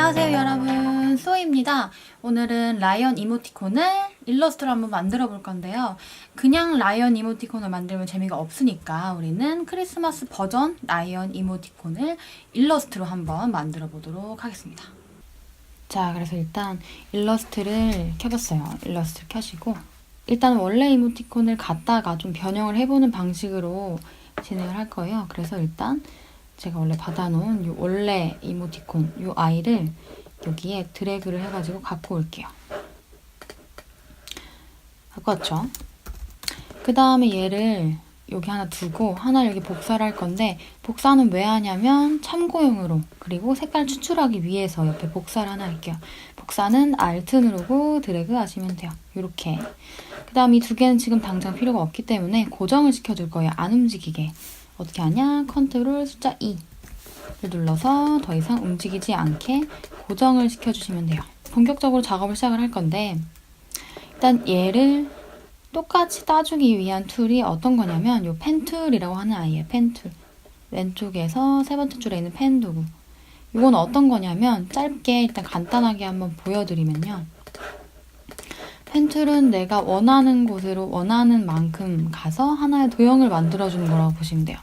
안녕하세요 여러분, 쏘입니다. 오늘은 라이언 이모티콘을 일러스트로 한번 만들어 볼 건데요. 그냥 라이언 이모티콘을 만들면 재미가 없으니까 우리는 크리스마스 버전 라이언 이모티콘을 일러스트로 한번 만들어 보도록 하겠습니다. 자, 그래서 일단 일러스트를 켜봤어요. 일러스트를 켜시고 일단 원래 이모티콘을 갖다가 좀 변형을 해보는 방식으로 진행을 할 거예요. 그래서 일단 제가 원래 받아놓은 이 원래 이모티콘 이 아이를 여기에 드래그를 해가지고 갖고 올게요. 갖고 왔죠? 그 다음에 얘를 여기 하나 두고 하나 여기 복사를 할 건데, 복사는 왜 하냐면 참고용으로, 그리고 색깔 추출하기 위해서 옆에 복사를 하나 할게요. 복사는 Alt 누르고 드래그 하시면 돼요. 이렇게. 그 다음 이 두 개는 지금 당장 필요가 없기 때문에 고정을 시켜줄 거예요. 안 움직이게. 어떻게 하냐? 컨트롤 숫자 2를 눌러서 더 이상 움직이지 않게 고정을 시켜주시면 돼요. 본격적으로 작업을 시작을 할 건데, 일단 얘를 똑같이 따주기 위한 툴이 어떤 거냐면 요 펜 툴이라고 하는 아이예요. 펜 툴. 왼쪽에서 세 번째 줄에 있는 펜 도구. 이건 어떤 거냐면 짧게 일단 간단하게 한번 보여드리면요. 펜 툴은 내가 원하는 곳으로 원하는 만큼 가서 하나의 도형을 만들어주는 거라고 보시면 돼요.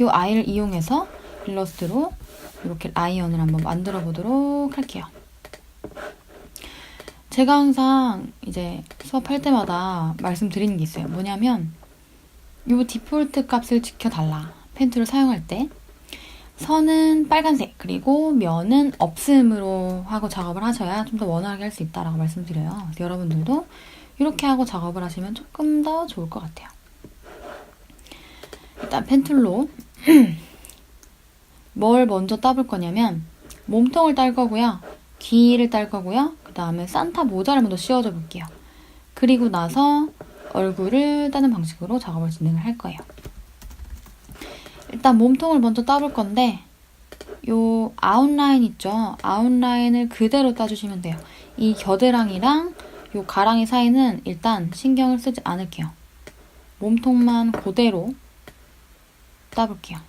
이 아이를 이용해서 일러스트로 이렇게 라이언을 한번 만들어 보도록 할게요. 제가 항상 이제 수업할 때마다 말씀드리는 게 있어요. 뭐냐면 이 디폴트 값을 지켜달라. 펜 툴을 사용할 때 선은 빨간색, 그리고 면은 없음으로 하고 작업을 하셔야 좀 더 원활하게 할 수 있다라고 말씀드려요. 그래서 여러분들도 이렇게 하고 작업을 하시면 조금 더 좋을 것 같아요. 일단 펜 툴로 뭘 먼저 따볼 거냐면 몸통을 딸 거고요. 귀를 딸 거고요. 그 다음에 산타 모자를 먼저 씌워줘 볼게요. 그리고 나서 얼굴을 따는 방식으로 작업을 진행을 할 거예요. 일단 몸통을 먼저 따볼 건데 요 아웃라인 있죠? 아웃라인을 그대로 따주시면 돼요. 이 겨드랑이랑 요 가랑이 사이는 일단 신경을 쓰지 않을게요. 몸통만 그대로 따볼게요.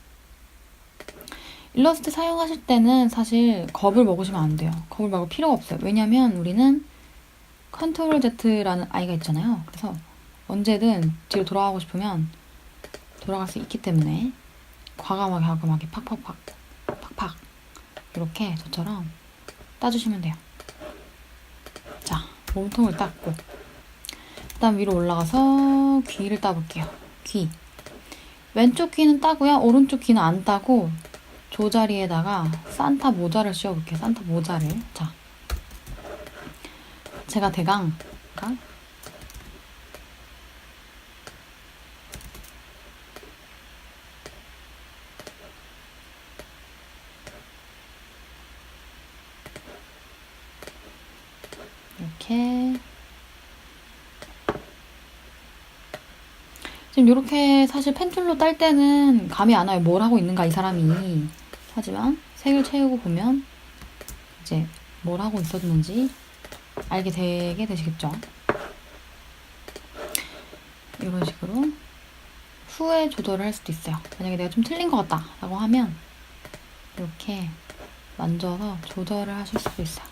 일러스트 사용하실 때는 사실 겁을 먹으시면 안 돼요. 겁을 먹을 필요가 없어요. 왜냐면 우리는 컨트롤 Z라는 아이가 있잖아요. 그래서 언제든 뒤로 돌아가고 싶으면 돌아갈 수 있기 때문에 과감하게 하고 막 팍팍팍 팍팍 이렇게 저처럼 따주시면 돼요. 자, 몸통을 땄고 그 다음 위로 올라가서 귀를 따볼게요. 귀. 왼쪽 귀는 따고요. 오른쪽 귀는 안 따고 조자리에다가 산타 모자를 씌워볼게요. 산타 모자를. 자, 제가 대강 이렇게 지금 이렇게 사실 펜툴로 딸 때는 감이 안 와요. 뭘 하고 있는가 이 사람이. 하지만 색을 채우고 보면 이제 뭘 하고 있었는지 알게 되게 되시겠죠. 이런 식으로 후에 조절을 할 수도 있어요. 만약에 내가 좀 틀린 것 같다 라고 하면 이렇게 만져서 조절을 하실 수도 있어요.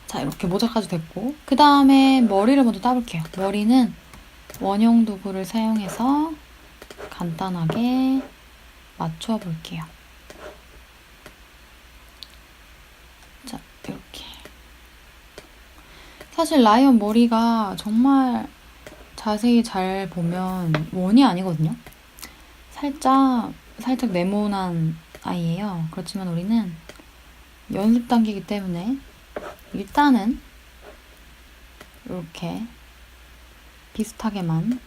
자, 이렇게 모자까지 됐고 그 다음에 머리를 먼저 따볼게요. 머리는 원형 도구를 사용해서 간단하게 맞춰 볼게요. 자, 이렇게. 사실 라이언 머리가 정말 자세히 잘 보면 원이 아니거든요. 살짝 네모난 아이예요. 그렇지만 우리는 연습 단계이기 때문에 일단은 이렇게 비슷하게만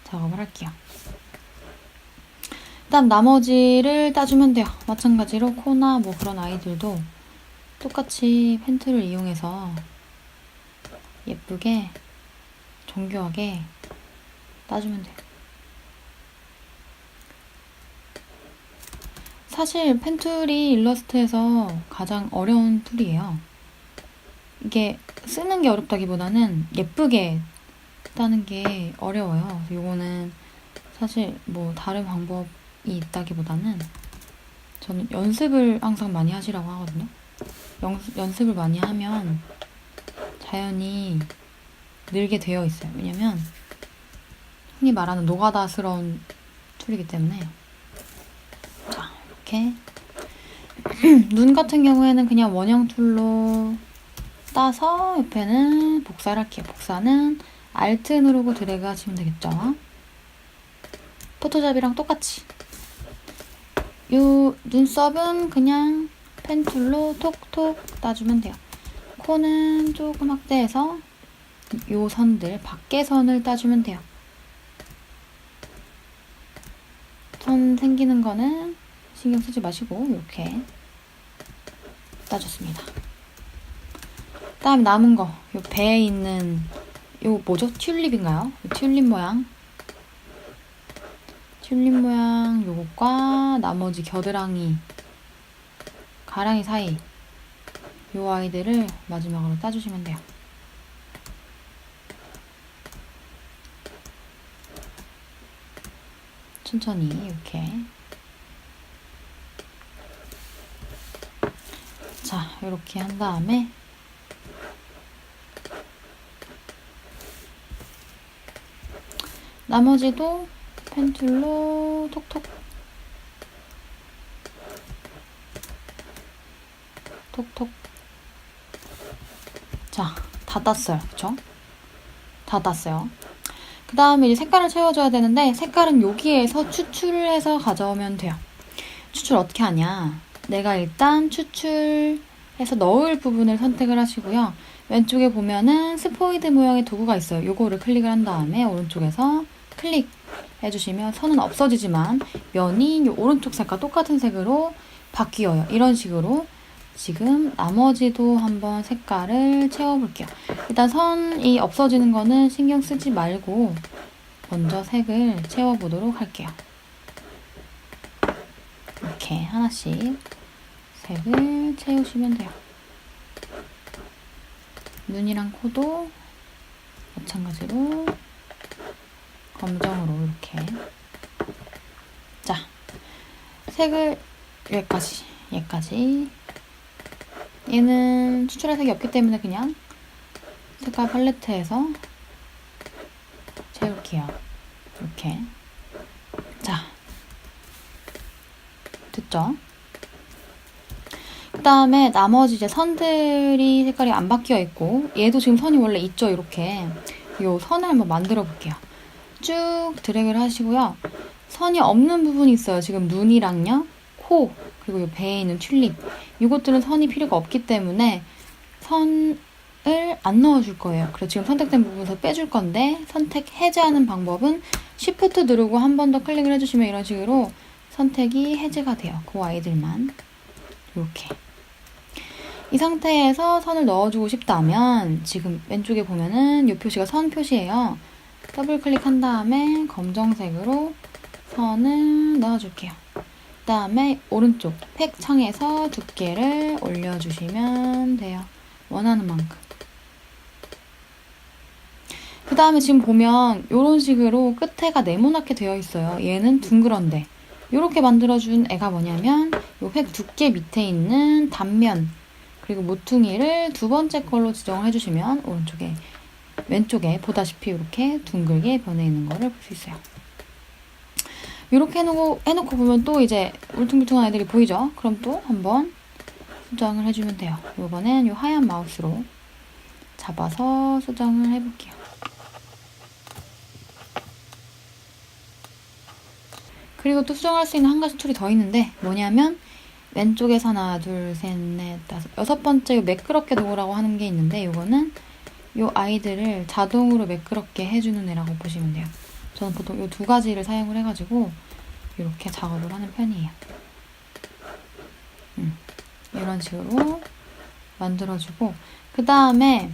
작업을 할게요. 일단 나머지를 따주면 돼요. 마찬가지로 코나 뭐 그런 아이들도 똑같이 펜툴을 이용해서 예쁘게 정교하게 따주면 돼요. 사실 펜툴이 일러스트에서 가장 어려운 툴이에요. 이게 쓰는 게 어렵다기보다는 예쁘게 따는 게 어려워요. 요거는 사실 뭐 다른 방법이 있다기보다는 저는 연습을 항상 많이 하시라고 하거든요. 연습을 많이 하면 자연히 늘게 되어 있어요. 왜냐면 흔히 말하는 노가다스러운 툴이기 때문에. 자, 이렇게 눈 같은 경우에는 그냥 원형 툴로 따서 옆에는 복사를 할게요. 복사는 Alt 누르고 드래그 하시면 되겠죠. 포토샵이랑 똑같이. 요 눈썹은 그냥 펜툴로 톡톡 따주면 돼요. 코는 조금 확대해서 요 선들, 밖에 선을 따주면 돼요. 선 생기는 거는 신경 쓰지 마시고 이렇게 따줬습니다. 그다음에 남은 거, 요 배에 있는 요 뭐죠? 튤립인가요? 튤립 모양. 튤립 모양 요것과 나머지 겨드랑이, 가랑이 사이 요 아이들을 마지막으로 따주시면 돼요. 천천히 이렇게. 자, 이렇게 한 다음에 나머지도 펜툴로 톡톡 톡톡. 자, 다 땄어요. 그쵸? 다 땄어요. 그 다음에 이제 색깔을 채워줘야 되는데 색깔은 여기에서 추출을 해서 가져오면 돼요. 추출 어떻게 하냐? 내가 일단 추출해서 넣을 부분을 선택을 하시고요. 왼쪽에 보면은 스포이드 모양의 도구가 있어요. 요거를 클릭을 한 다음에 오른쪽에서 클릭해주시면 선은 없어지지만 면이 요 오른쪽 색과 똑같은 색으로 바뀌어요. 이런 식으로 지금 나머지도 한번 색깔을 채워볼게요. 일단 선이 없어지는 거는 신경 쓰지 말고 먼저 색을 채워보도록 할게요. 이렇게 하나씩 색을 채우시면 돼요. 눈이랑 코도 마찬가지로 검정으로 이렇게. 자, 색을 여기까지. 얘는 추출할 색이 없기 때문에 그냥 색깔 팔레트에서 채울게요. 이렇게. 자, 됐죠? 그 다음에 나머지 이제 선들이 색깔이 안 바뀌어 있고 얘도 지금 선이 원래 있죠. 이렇게 요 선을 한번 만들어 볼게요. 쭉 드래그를 하시고요. 선이 없는 부분이 있어요. 지금 눈이랑요, 코, 그리고 요 배에 있는 튤립. 이것들은 선이 필요가 없기 때문에 선을 안 넣어줄 거예요. 그래서 지금 선택된 부분에서 빼줄 건데 선택 해제하는 방법은 Shift 누르고 한 번 더 클릭을 해주시면 이런 식으로 선택이 해제가 돼요. 그 아이들만. 이렇게. 이 상태에서 선을 넣어주고 싶다면 지금 왼쪽에 보면은 이 표시가 선 표시예요. 더블 클릭한 다음에 검정색으로 선을 넣어줄게요. 그 다음에 오른쪽 팩 창에서 두께를 올려주시면 돼요. 원하는 만큼. 그 다음에 지금 보면 이런 식으로 끝에가 네모나게 되어 있어요. 얘는 둥그런데 이렇게 만들어준 애가 뭐냐면 이 획 두께 밑에 있는 단면 그리고 모퉁이를 두 번째 걸로 지정을 해주시면 왼쪽에 보다시피 이렇게 둥글게 변해 있는 거를 볼 수 있어요. 이렇게 해놓고 보면 또 이제 울퉁불퉁한 애들이 보이죠? 그럼 또 한번 수정을 해주면 돼요. 이번엔 이 하얀 마우스로 잡아서 수정을 해볼게요. 그리고 또 수정할 수 있는 한 가지 툴이 더 있는데 뭐냐면 왼쪽에서 하나, 둘, 셋, 넷, 다섯, 여섯 번째 매끄럽게 놓으라고 하는 게 있는데 이거는 이 아이들을 자동으로 매끄럽게 해주는 애라고 보시면 돼요. 저는 보통 이 두 가지를 사용을 해가지고 이렇게 작업을 하는 편이에요. 이런 식으로 만들어주고 그 다음에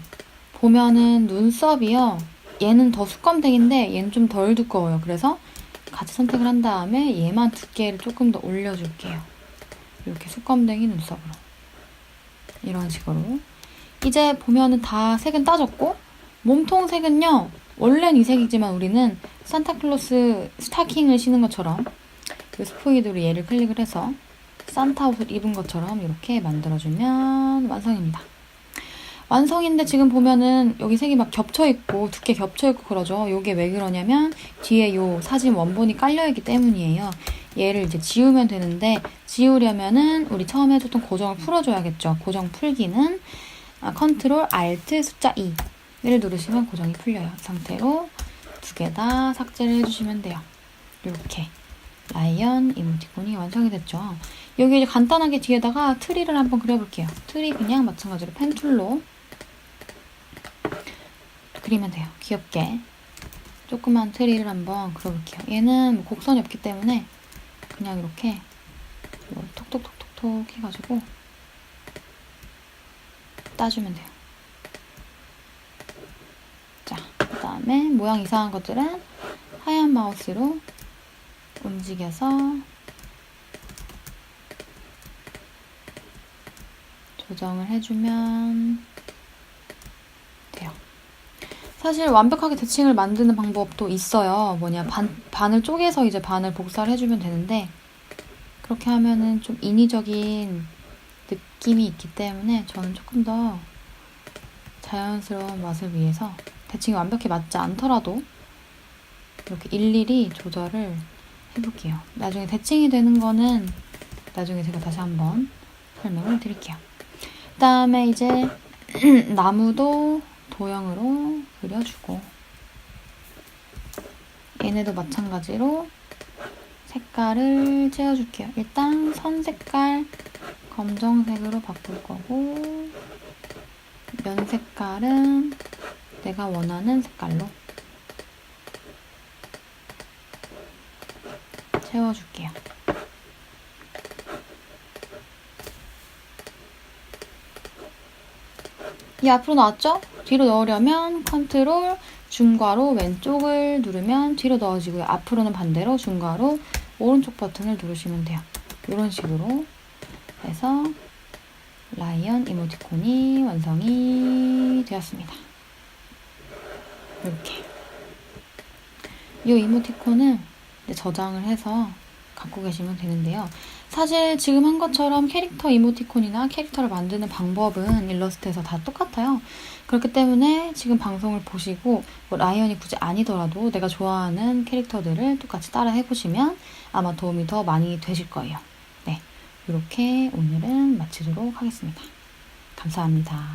보면은 눈썹이요. 얘는 더 수검댕인데 얘는 좀 덜 두꺼워요. 그래서 같이 선택을 한 다음에 얘만 두께를 조금 더 올려줄게요. 이렇게 수검댕이 눈썹으로. 이런 식으로. 이제 보면은 다 색은 따졌고 몸통 색은요. 원래는 이 색이지만 우리는 산타클로스 스타킹을 신은 것처럼 이 스포이드로 얘를 클릭을 해서 산타 옷을 입은 것처럼 이렇게 만들어주면 완성입니다. 완성인데 지금 보면은 여기 색이 막 겹쳐있고 두께 겹쳐있고 그러죠. 이게 왜 그러냐면 뒤에 요 사진 원본이 깔려있기 때문이에요. 얘를 이제 지우면 되는데 지우려면은 우리 처음에 해줬던 고정을 풀어줘야겠죠. 고정 풀기는 컨트롤 알트 숫자 2를 누르시면 고정이 풀려요. 이 상태로 두 개 다 삭제를 해주시면 돼요. 이렇게 라이언 이모티콘이 완성이 됐죠. 여기 이제 간단하게 뒤에다가 트리를 한번 그려볼게요. 트리 그냥 마찬가지로 펜툴로 그리면 돼요. 귀엽게 조그만 트리를 한번 그려볼게요. 얘는 곡선이 없기 때문에 그냥 이렇게 톡톡톡톡톡 해가지고 따주면 돼요. 자, 그 다음에 모양 이상한 것들은 하얀 마우스로 움직여서 조정을 해주면 돼요. 사실 완벽하게 대칭을 만드는 방법도 있어요. 반을 쪼개서 이제 반을 복사를 해주면 되는데 그렇게 하면은 좀 인위적인 느낌이 있기 때문에 저는 조금 더 자연스러운 맛을 위해서 대칭이 완벽히 맞지 않더라도 이렇게 일일이 조절을 해볼게요. 나중에 대칭이 되는 거는 나중에 제가 다시 한번 설명을 드릴게요. 그 다음에 이제 나무도 도형으로 그려주고 얘네도 마찬가지로 색깔을 채워줄게요. 일단 선 색깔 검정색으로 바꿀 거고 면 색깔은 내가 원하는 색깔로 채워줄게요. 이 앞으로 나왔죠? 뒤로 넣으려면 컨트롤 중괄호 왼쪽을 누르면 뒤로 넣어지고요. 앞으로는 반대로 중괄호 오른쪽 버튼을 누르시면 돼요. 이런 식으로 해서 라이언 이모티콘이 완성이 되었습니다. 이렇게 이 이모티콘을 저장을 해서 갖고 계시면 되는데요. 사실 지금 한 것처럼 캐릭터 이모티콘이나 캐릭터를 만드는 방법은 일러스트에서 다 똑같아요. 그렇기 때문에 지금 방송을 보시고 뭐 라이언이 굳이 아니더라도 내가 좋아하는 캐릭터들을 똑같이 따라 해보시면 아마 도움이 더 많이 되실 거예요. 네, 이렇게 오늘은 마치도록 하겠습니다. 감사합니다.